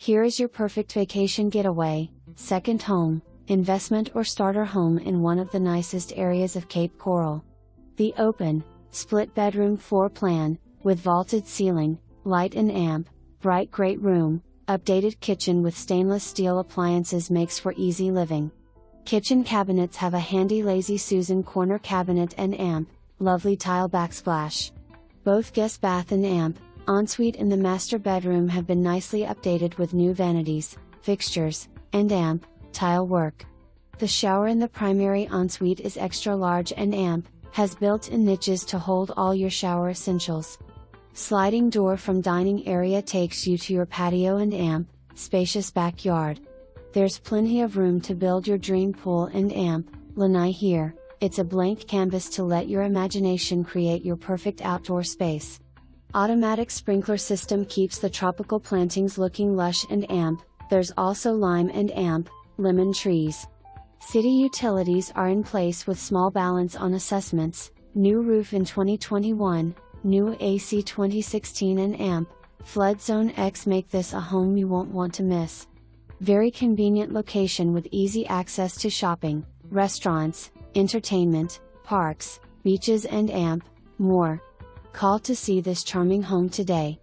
Here is your perfect vacation getaway, second home, investment or starter home in one of the nicest areas of Cape Coral. The open, split bedroom floor plan, with vaulted ceiling, light and amp, bright great room, updated kitchen with stainless steel appliances makes for easy living. Kitchen cabinets have a handy Lazy Susan corner cabinet and amp, lovely tile backsplash. Both guest bath and amp, ensuite in the master bedroom have been nicely updated with new vanities, fixtures, and amp, tile work. The shower in the primary ensuite is extra large and amp, has built-in niches to hold all your shower essentials. Sliding door from dining area takes you to your patio and amp, spacious backyard. There's plenty of room to build your dream pool and amp, lanai here. It's a blank canvas to let your imagination create your perfect outdoor space. Automatic sprinkler system keeps the tropical plantings looking lush and amp. There's also lime and amp, lemon trees. City utilities are in place with small balance on assessments, new roof in 2021, new AC 2016 and amp, flood zone X make this a home you won't want to miss. Very convenient location with easy access to shopping, restaurants, entertainment, parks, beaches and amp, more. Call to see this charming home today.